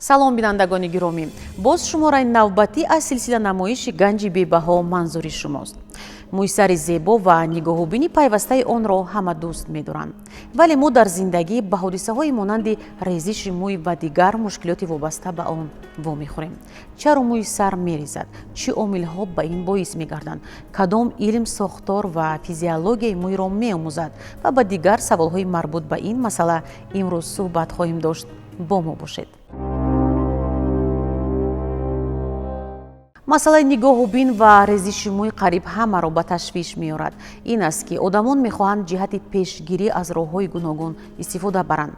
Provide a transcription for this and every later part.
салом бинандагони гиромӣ, боз шумораи навбатӣ аз силсила намоиши ганҷи бебаҳо манзури шумост. мӯйсари зебо ва нигоҳубини пайвастаи онро ҳама дӯст медоранд, вале мо дар зиндагӣ ба ҳодисаҳои монанди резиши мӯй ва дигар мушкилоти вобаста ба он вомехӯрем. чаро мӯи сар мерезад, чӣ омилҳо ба ин боис мегарданд, кадом илм сохтор ва физиологияи мӯйро меомӯзад ва ба дигар саволҳои марбут ба ин масъала имрӯз суҳбат хоҳем дошт. бо мо бошед. масъалаи нигоҳубин ва резиши мӯй қариб ҳамаро ба ташвиш меорад. ин аст ки одамон мехоҳанд ҷиҳати пешгирӣ аз роҳҳои гуногун истифода баранд.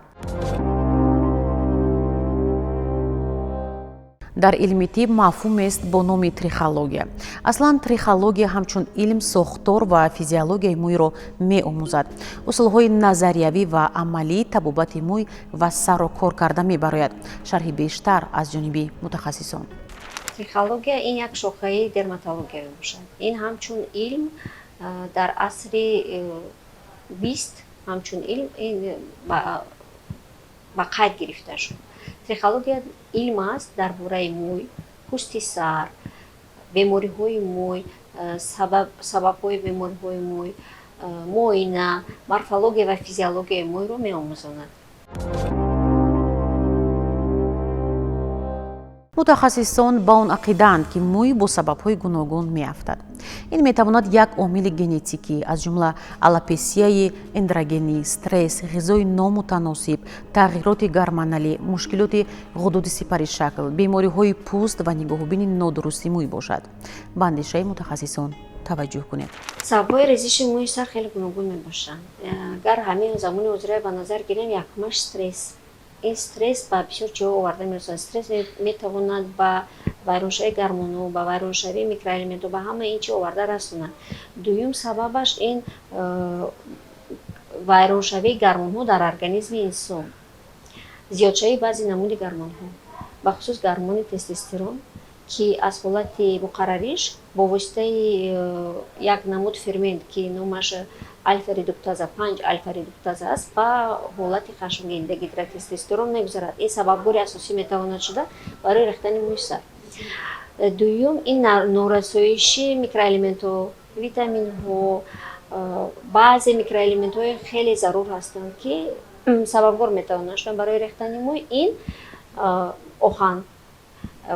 дар илми тиб мафҳумест бо номи трихология. аслан трихология ҳамчун илм сохтор ва физиологияи мӯйро меомӯзад. усулҳои назариявӣ ва амалии табобати мӯй ва сарро кор карда мебарояд. шарҳи бештар аз ҷониби мутахассисон. Трихология ин як шохаи дерматология мебошад. Ин ҳамчун илм дар асри 20 ҳамчун илм ба қайд гирифта шуд. Трихология илм аст дар бораи мӯй, пӯсти сар, бемориҳои мӯй, сабабҳои бемориҳои мӯй, муоина, морфология ва физиологияи мӯйро меомӯзонад. мутахассисон ба он ақидаанд ки мӯй бо сабабҳои гуногун меафтад. ин метавонад як омили генетикӣ аз ҷумла алопесияи эндрогенӣ, стресс, ғизои номутаносиб, тағйироти гормоналӣ, мушкилоти ғудуди сипаришакл, бемориҳои пӯст ва нигоҳубини нодурусти мӯй бошад. ба андешаи мутахассисон таваҷҷӯҳ кунед. Сабабҳои резиши мӯи сар хеле гуногун мебошанд. Агар ҳамин замони ҳозира ба назар гирем, якумаш стресс. ин стресс ба бисёр ҷоҳо оварда мерасонад. Стресс метавонад ба вайроншавии гормонҳо, ба вайроншавии микроэлементҳо, ба ҳама ин чӣ оварда расонад. дуюм сабабаш ин вайроншавии гормонҳо дар организми инсон, зиёдшавии баъзе намуди гормонҳо, бахусус гормони тестостерон, ки аз ҳолати муқаррариш бо воситаи як намуд фермент, ки номаш альфа-редуктаза, 5 альфа-редуктаза аст, ба ҳолати хашмгин, дегидротестостерон мегузарад. ин сабабҳои асосӣ метавонад шуда барои рехтани мӯи сар. дуюм ин норасоиши микроэлементҳо, витаминҳо, баъзе микроэлементҳои хеле зарур ҳастанд, ки сабабгор метавонанд шуданд барои рехтани мӯй. ин оҳан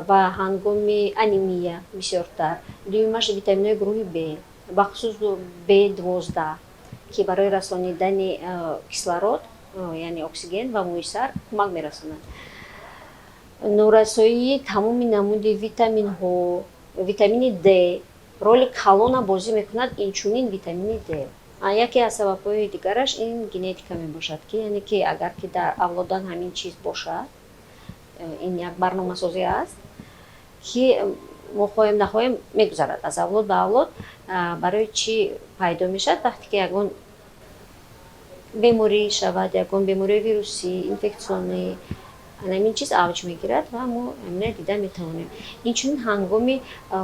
ва ҳангоми анемия бисёртар. дуюмаш витаминҳои гурӯҳи Б, бахусус B12, ки барои расонидани кислород, яъне оксиген ва мӯи сар кӯмак мерасонад. норасоии тамоми намуди витаминҳо, витамини D, роли калона бозӣ мекунад, инчунин витамини D. яке аз сабабҳои дигараш ин генетика мебошад, ки яъне ки агар ки дар авлодан ҳамин чиз бошад, ин як барномасозӣ аст, ки мо хоҳем нахоҳем мегузарад аз авлод ба авлод. барои чӣ пайдо мешавад? вақте ки ягон беморӣ шавад, ягон бемории вирусӣ, инфексионӣ, ҳамин чиз авҷ мегирад ва мо ҳамина дида метавонем. инчунин ҳангоми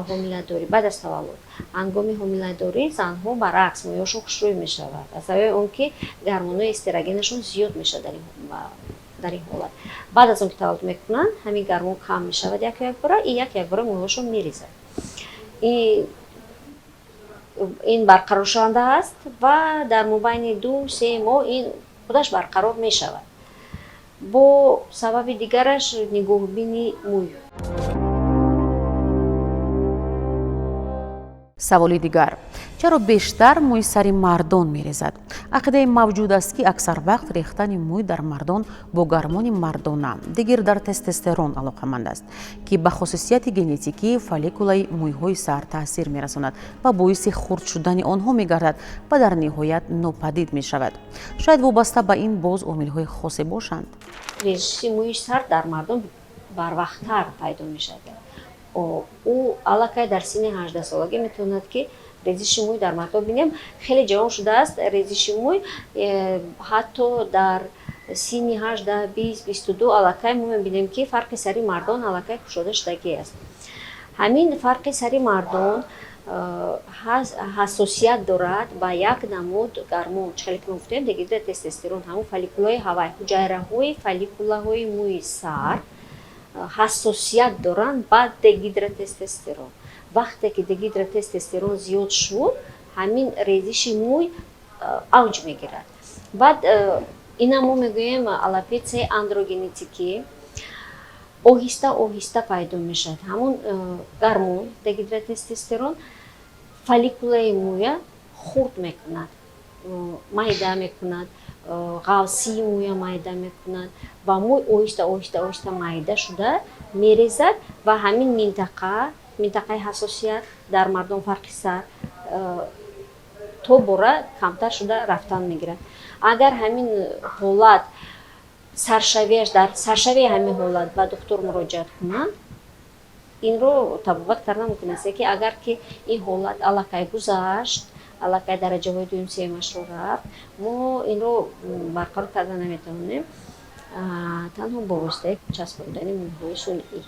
ҳомиладорӣ, баъд аз таваллуд, ҳангоми ҳомиладорӣ занҳо баръакс мӯяшон хушрӯй мешавад, аз сабаби он ки гормонои эстрогенашон зиёд мешавад дар ин ҳолат. баъд аз он ки таваллуд мекунанд, ҳамин гормон кам мешавад якбора, и якбора мӯяшон мерезад. ин барқароршаванда аст ва дар мобайни 2-3 моҳ ин худаш барқарор мешавад. бо сабаби дигараш нигоҳубини мӯй. саволи дигар: чаро бештар мӯи сари мардон мерезад? ақидаи мавҷуд аст ки аксар вақт рехтани мӯй дар мардон бо гормони мардона, дигар дар тестостерон алоқаманд аст, ки ба хусусияти генетикии фолликулаи мӯйҳои сар таъсир мерасонад ва боиси хурд шудани онҳо мегардад ва дар ниҳоят нопадид мешавад. шояд вобаста ба ин боз омилҳои хосе бошанд. резиши мӯи сар дар мардон барвақттар пайдо мешавад. ӯ аллакай дар синни 18 солагӣ метавонад ки резиши мӯй дар мардон бинем. хеле ҷавон шудааст резиши мӯй, ҳатто дар синни 18, 20, 22 аллакай мо мебинем ки фарқи сари мардон аллакай кушода шудагӣ аст. ҳамин фарқи сари мардон ҳассосият дорад ба як намуд гормон, чӣ ки гуфтем, дегидротестостерон, ҳамон фолликулаҳои ҳавай, ҳуҷайраҳои фолликулаҳои мӯи сар ҳассосият доранд ба дегидротестостерон. вақте ки дегидротестостерон зиёд шуд, ҳамин резиши мӯй авҷ мегирад. баъд ина мо мегӯем алопециаи андрогенетикӣ оҳиста оҳиста пайдо мешавад. ҳамон гормон дегидротестостерон фолликулаи мӯя хурд мекунад, майда мекунад, ғавсии мӯя майда мекунад ва мӯй оҳиста оҳиста оҳиста майда шуда мерезад ва ҳамин минтақаи ҳассосият дар мардум фарқи сар тобора камтар шуда рафтан мегирад. агар ҳамин ҳолат саршавии ҳамин ҳолат ба доктор муроҷиат кунанд, инро табобат карда мумкин аст ки агар ки ин ҳолат аллакай гузашт, аллакай дараҷаҳои дуюм сеюмашро рафт, мо инро барқарор карда наметавонем танҳо бо воситаи часпондани мӯйҳои сунъӣ.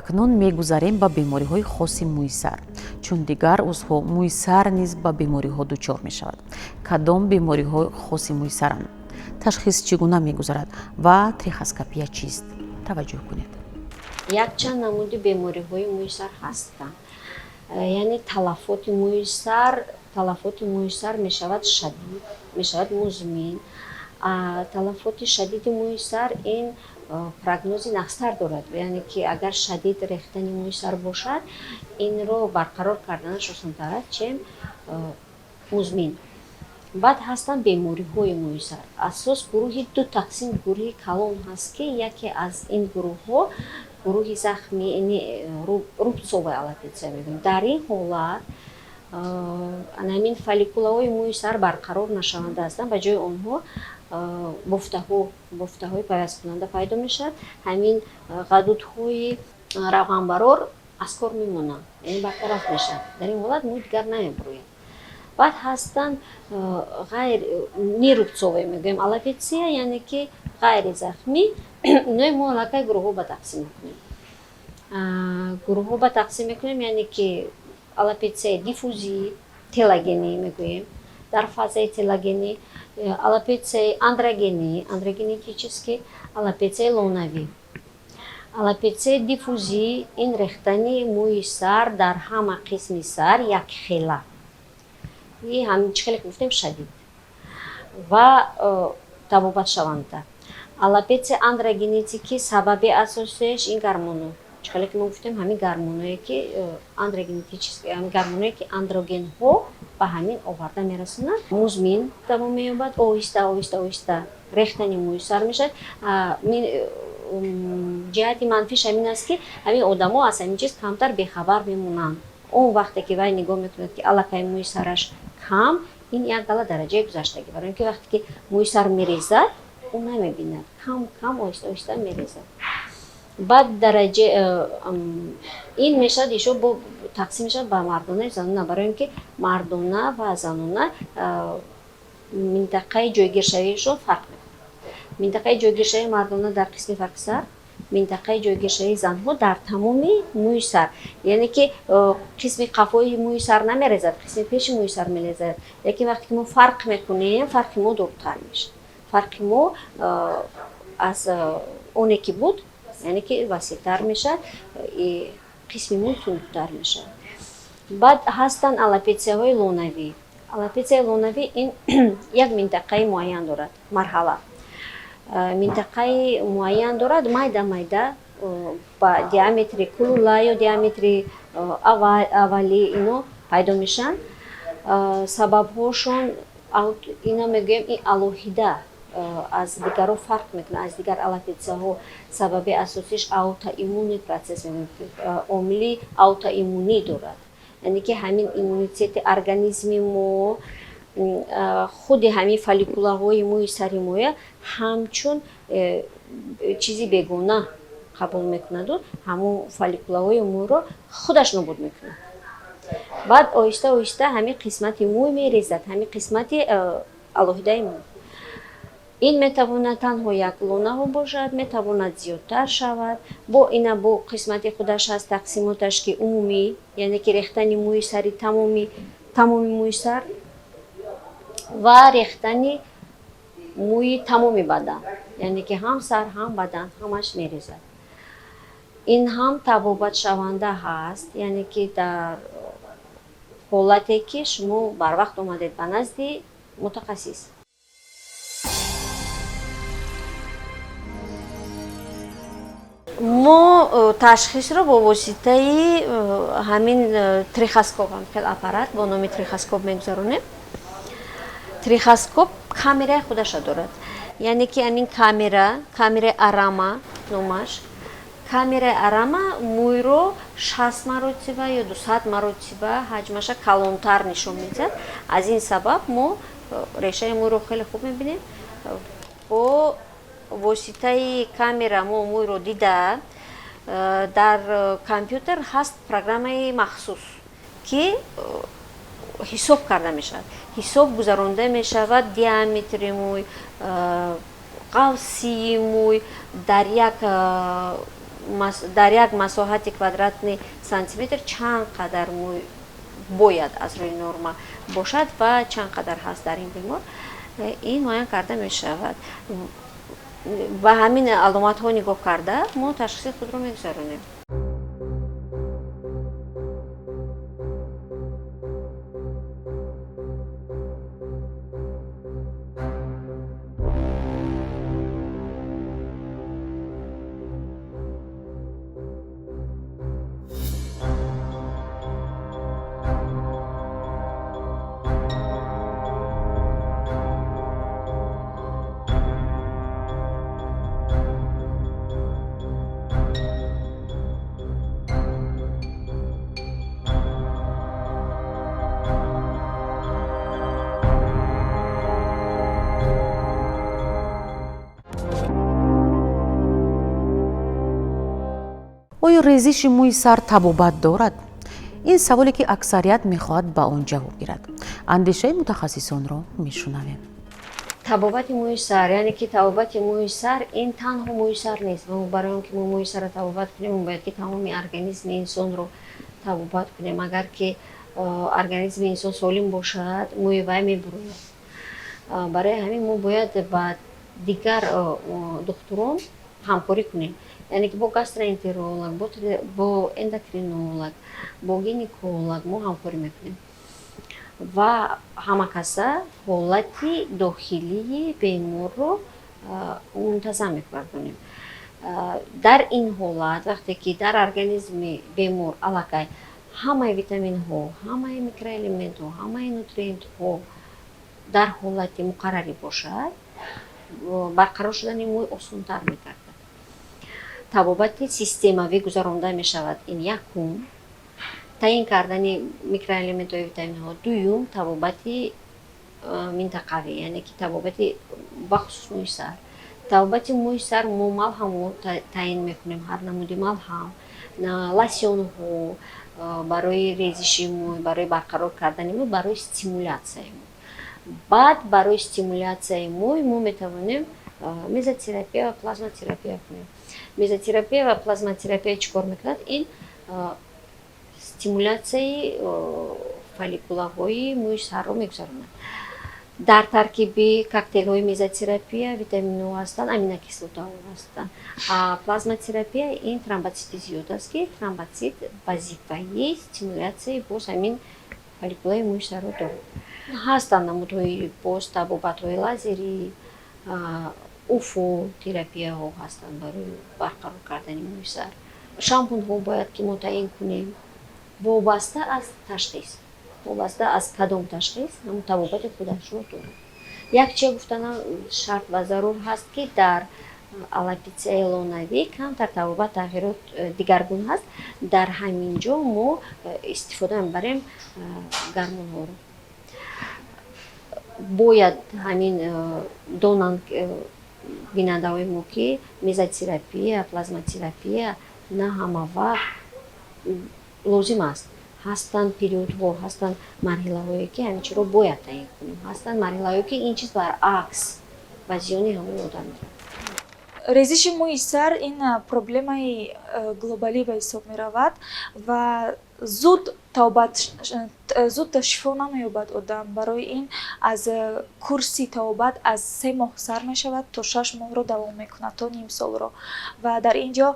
акнун мегузарем ба бемориҳои хоси мӯйсар, чун дигар узвҳо мӯйсар низ ба бемориҳо дучор мешавад. кадом бемориҳои хоси мӯйсаранд? ташхис чӣ гуна мегузарад ва трихоскопия чист? таваҷҷӯҳ кунед. якчанд намуди бемориҳои мӯйсар ҳастанд. яъне талафоти мӯйсар мешавад шадид, мешавад музмин. талафоти шадиди мӯйсар ин прогнози нахстар дорад, яъне ки агар шадид рехтани мӯйсар бошад, инро барқарор карданаш осонтар аст, чем музмин. баъд ҳастанд бемориҳои мӯйсар. асос гурӯҳи ду тақсим гурӯҳи калон ҳаст ки яке аз ин гурӯҳҳо гурӯҳи захми рубцовая алопеция мегӯем. дар ин ҳолат ҳамин фолликулаҳои мӯйсар барқарор нашаванда ҳастанд, ба ҷои онҳо бофтаҳои пайвасткунанда пайдо мешавад. ҳамин ғадудҳои равғанбарор аз кор мемонанд, яъне бартараф мешавад. дар ин ҳолат мӯй дигар намебурӯяд. баъд ҳастанд нерубцовая мегӯем алопеция, яъне ки ғайри захмӣ. инои мо аллакай гурӯҳҳо ба тақсим мекунем, яъне ки алопециаи диффузӣ, телагенӣ мегӯем. дар фазаи телагенӣ алопециаи андрогенетический, алопециаи лонавӣ. алопециаи диффузӣ ин рехтани мӯи сар дар ҳама қисми сар якхела. ҳамин чӣ хеле ки гуфтем шадид ва табобатшаванда. алопеция андрогенетикӣ сабаби асосиаш ин гормоно, чӣ хеле ки мо гуфтем ҳамин гормоное ки андрогенҳо ба ҳамин оварда мерасонанд. музмин тамом меёбад, оҳиста оҳиста оҳиста рехтани мӯи сар мешавад. ҷиҳати манфиш ҳамин аст ки ҳамин одамо аз ҳамин чиз камтар бехабар мемонанд. он вақте ки вай нигоҳ мекунад ки аллакай мӯи сараш кам, ин як гала дараҷаи гузаштагӣ, барои ин ки вақте ки мӯи сар мерезад, ӯ намебинад, кам оҳиста оҳиста мерезад. баъд дараҷа ин мешавад ишо бо тақсим мешавад ба мардона занона, барои ин ки мардона ва занона минтақаи ҷойгиршавиашон фарқ мекунад. минтақаи ҷойгиршавии мардона дар қисми фарқи сар, минтақаи ҷойгиршавии занҳо дар тамоми мӯи сар, яъне ки қисми қафои мӯи сар намерезад, қисми пеши мӯи сар мерезад. лекин вақте ки мо фарқ мекунем, фарқи мо дуртар мешавад. фарқи мо аз оне ки буд, яъне ки васеътар мешавад, қисми мо тунуктар мешавад. баъд ҳастанд алопецияҳои лонавӣ. алопециаи лонавӣ ин як минтақаи муайян дорад, марҳала. минтақаи муайян дорад, майда ба диаметри кулула ё диаметри аввали ино пайдо мешаванд. сабабҳошон ино мегӯем ин алоҳида аз дигарҳо фарқ мекунад, аз дигар алопецияҳо. сабаби асосиш аутоиммунный процесс мегӯем, омили аутоиммунӣ дорад, яъне ки ҳамин иммунитети организми мо худи ҳамин фолликулаҳои мӯи сари моя ҳамчун чизи бегона қабул мекунаду ҳамон фолликулаҳои мӯро худаш нобуд мекунад. баъд оҳиста оҳиста ҳамин қисмати мӯй мерезад, ҳамин қисмати алоҳидаи мӯй. ин метавонад танҳо як лонаҳо бошад, метавонад зиёдтар шавад. бо қисмати худаш ҳаст тақсимоташ ки умумӣ, яъне ки рехтани мӯи сари тамоми мӯи сар ва рехтани мӯи тамоми бадан, яъне ки ҳам сар, ҳам бадан ҳамаш мерезад. ин ҳам табобатшаванда ҳаст, яъне ки дар ҳолате ки шумо барвақт омадед ба назди мутахассис. мо ташхисро бо воситаи ҳамин трихоскоп, аппарат бо номи трихоскоп мегузаронем. Трихоскоп камераи худаша дорад, яъне ки ҳамин камераи арама номаш. Камераи арама мӯйро 60 маротиба ё 200 маротиба ҳаҷмаша калонтар нишон медиҳад. Аз ин сабаб мо решаи мӯйро хеле хуб мебинем. Бо воситаи камера мо мӯйро дида, дар компютер ҳаст программаи махсус, ки ҳисоб карда мешавад. ҳисоб гузаронда мешавад диаметри мӯй, қавсии мӯй дар як масоҳати квадратни сантиметр чанд қадар мӯй бояд аз рӯи норма бошад ва чанд қадар ҳаст дар ин бемор, ин муайян карда мешавад. ба ҳамин аломатҳо нигоҳ карда мо ташхиси худро мегузаронем. оё резиши мӯи сар табобат дорад? ин саволе ки аксарият мехоҳад ба он ҷавоб гирад. андешаи мутахассисонро мешунавем. Табобати мӯи сар, яъне ки табобати мӯи сар ин танҳо мӯи сар нест. Барои он ки мо мӯи сарро табобат кунем, мо бояд ки тамоми организми инсонро табобат кунем. Агар ки организми инсон солим бошад, мӯи вай мебурояд. Барои ҳамин мо бояд ба дигар духтурон ҳамкорӣ кунем, яъне ки бо гастроэнтеролог, бо эндокринолог, бо гинеколог мо ҳамкорӣ мекунем ва ҳамакаса ҳолати дохилии беморро мунтазам мегардонем. Дар ин ҳолат, вақте ки дар организми бемор аллакай ҳамаи витаминҳо, ҳамаи микроэлементҳо, ҳамаи нутриентҳо дар ҳолати муқаррарӣ бошад, барқарор шудани мӯй осонтар мегардад. Табобати системавӣ гузаронда мешавад. Ин якум, таъин кардани микроэлементҳои витаминҳо. Дуюм, табобати минтақавӣ, яъне ки табобати бахусус мӯи сар. Табобати мӯи сар мо малҳамро таъин мекунем, ҳар намуди малҳам, лосьёнҳо барои резиши мӯй, барои барқарор кардани мӯй, барои стимулятсияи мӯй. Баъд барои стимулятсияи мӯй мо метавонем мезотерапия ва плазмотерапия кунем. Мезотерапия ва плазмотерапия чӣ кор мекунад? Ин стимулятсияи фолликулаҳои мӯи сарро мегузаронад. Дар таркиби коктейлҳои мезотерапия витаминҳо ҳастанд, аминокислотаҳо ҳастанд. Плазмотерапия ин тромбоцити зиёд аст, ки тромбоцит вазифаи стимулятсияи боз ҳамин фолликулаи мӯи сарро дорад. Ҳастанд намудҳои боз табобатҳои лазерӣ, уфо терапияҳо ҳастанд барои барқарор кардани мӯи сар. Шампунҳо бояд ки мо таъин кунем вобаста аз ташхис, вобаста аз кадом ташхис ҳамун табобати худашро дорад. Як чиз гуфтанам шарт ва зарур ҳаст, ки дар алопециаи лонавӣ камтар табобат тағйирот дигаргун ҳаст. Дар ҳамин ҷо мо истифода мебарем гормонҳоро. Бояд ҳамин донанд бинандаҳои мо ки мезотерапия, плазмотерапия на ҳама вақт лозим аст. Ҳастанд периодҳо, ҳастанд марҳилаҳое ки ҳамин чиро бояд таъин кунем. Ҳастанд марҳилаҳое ки ин чиз баръакс ба зиёни ҳамаи одам меравад. резиши мӯи сар ин проблемаи глобалӣ ба ҳисоб меравад ва зуд шифо намеёбад одам. Барои ин аз курси табобат аз 3 моҳ сар мешавад то 6 моҳро давом мекунад, то ним солро. Ва дар ин ҷо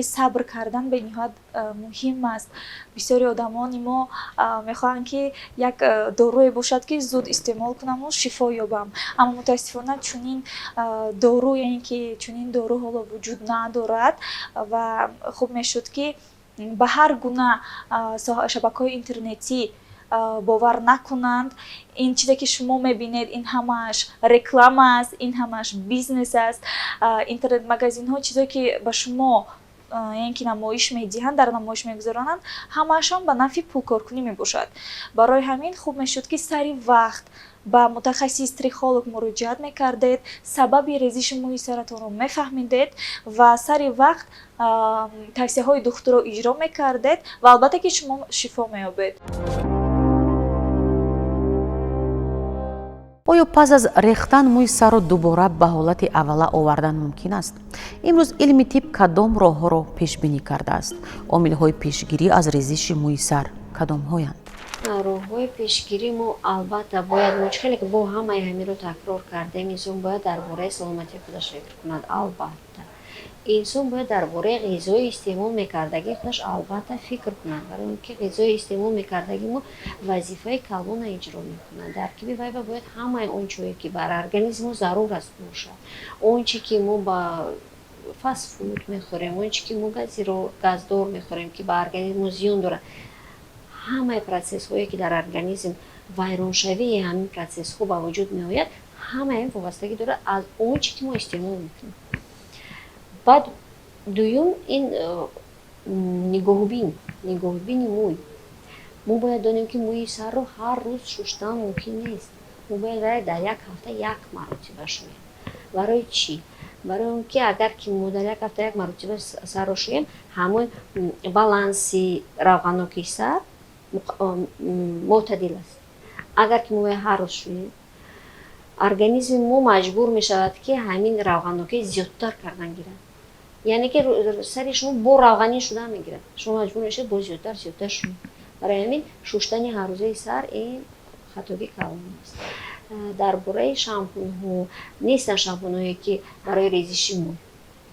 сабр кардан бениҳоят муҳим аст. Бисёри одамони мо мехоҳанд ки як доруе бошад ки зуд истеъмол кунам ва шифо ёбам. Аммо мутаассифона чунин дору, ки чунин дору ҳоло вуҷуд надорад ва хуб мешуд ки ба ҳар гуна шабакаҳои интернетӣ бовар накунанд. Ин чизе ки шумо мебинед, ин ҳамааш реклама аст, ин ҳамааш бизнес аст. Интернет-магазинҳо чизое ки ба шумо ки намоиш медиҳанд, дар намоиш мегузаронанд, ҳамаашон ба нафъи пулкоркунӣ мебошад. Барои ҳамин хуб мешуд ки сари вақт ба мутахассис трихолог муроҷиат мекардед, сабаби резиши мӯи саратонро мефаҳмидед ва сари вақт тавсияҳои духтурро иҷро мекардед ва албатта ки шумо шифо меёбед. оё пас аз рехтан мӯи сарро дубора ба ҳолати аввала овардан мумкин аст? имрӯз илми тиб кадом роҳҳоро пешбинӣ кардааст? омилҳои пешгирӣ аз резиши мӯи сар кадомҳоянд? роҳҳои пешгирӣ мо албатта бояд хеле бо ҳамаи ҳамиро такрор кардем. Инсон бояд дар бораи саломатии худаш фикр кунад. Албатта инсон бояд дар бораи ғизои истеъмол мекардагии худаш албатта фикр кунад. Барои он ки ғизои истеъмол мекардагии мо вазифаи калона иҷро мекунад. Таркиби вай бояд ҳамаи он чое ки бар организм мо зарур аст бошад. Он чи ки мо ба фастфуд мехӯрем, он чи ки мо газдор мехӯрем ки ба организм мо зиён дорад. ҳамаи процессҳое ки дар организм вайроншавии ҳамин процессҳо ба вуҷуд меояд, ҳамаи вобастагӣ дорад аз он чи ки мо истеъмол мекунем. баъд дуюм ин нигоҳубини мӯй. мо бояд донем ки мӯи сарро ҳар рӯз шуштан мумкин нест. мо бояд дар як ҳафта як маротиба шӯем. барои чӣ? барои он ки агар ки мо дар як ҳафта як маротиба сарро шӯем, ҳамон баланси равғаноки сар мӯътадил аст. агар ки мо ҳар рӯз шӯем, организми мо маҷбур мешавад ки ҳамин равғаноки зиёдтар кардан гирад. яъне ки сари шумо бо равғанӣ шуда мегирад. шумо маҷбур мешавед бо зиёдтар шӯед. барои ҳамин шуштани ҳаррӯзаи сар ин хатоги калон аст. дар бораи шампунҳо, нестанд шампунҳое ки барои резиши мӯй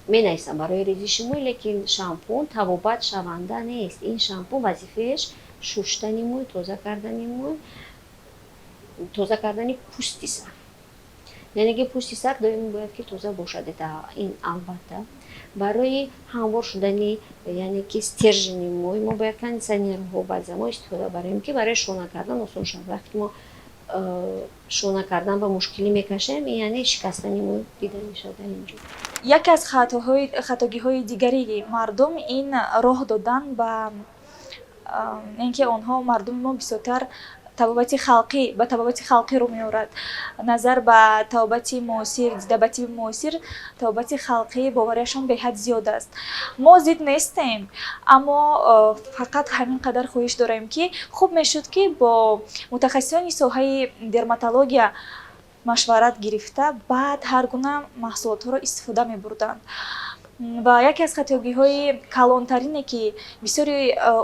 менависанд барои резиши мӯй, лекин шампун табобат шаванда нест. ин шампун вазифааш шуштани мӯй, тоза кардани пӯсти сар. яъне ки пӯсти сар доимо бояд ки тоза бошад. ин албатта барои ҳамвор шудани яъне ки стержени мӯй мо бояд кондитсионерҳо баъзан мо истифода барем ки барои шона кардан осон шавад. вақте ки мо шона кардан ба мушкилӣ мекашем, яъне шикастани мӯй дида мешавад. дар ин ҷо яке аз хатогиҳои дигари мардум ин роҳ додан ба ин ки онҳо мардуми мо бисёртар табобати халқиро меорад. назар ба табобати муосир, дида ба тиби муосир, табобати халқӣ боварияшон беҳад зиёд аст. мо зид нестем, аммо фақат ҳамин қадар хоҳиш дорем ки хуб мешуд ки бо мутахассисони соҳаи дерматология машварат гирифта баъд ҳар гуна маҳсулотҳоро истифода мебурданд. ва яке аз хатогиҳои калонтарине ки бисёри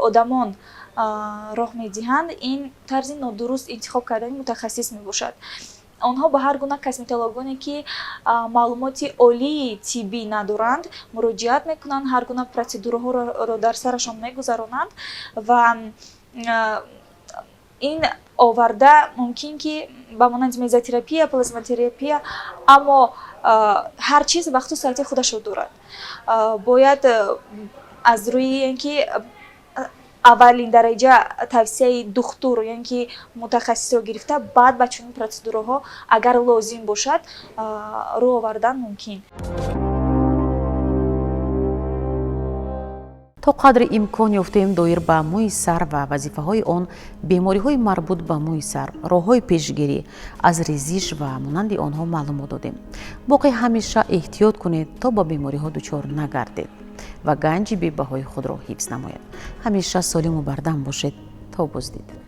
одамон роҳ медиҳанд, ин тарзи нодуруст интихоб кардани мутахассис мебошад. онҳо ба ҳар гуна косметологоне ки маълумоти олии тиббӣ надоранд муроҷиат мекунанд, ҳар гуна протседураҳоро дар сарашон мегузаронанд ва ин оварда мумкин ки ба монанди мезотерапия, плазмотерапия, аммо ҳар чиз вақту соати худашро дорад. бояд аз рӯи ин ки аввалин дараҷа тавсияи духтур, яъне ки мутахассисро гирифта баъд ба чунин протседураҳо агар лозим бошад рӯ овардан мумкин. то қадри имкон ёфтем доир ба мӯи сар ва вазифаҳои он, бемориҳои марбут ба мӯи сар, роҳҳои пешгирӣ аз резиш ва монанди онҳо маълумот додем. боқӣ ҳамеша эҳтиёт кунед то ба бемориҳо дучор нагардед ва ганҷи бебаҳои худро ҳифз намоед. ҳамеша солиму бардам бошед. то боздид.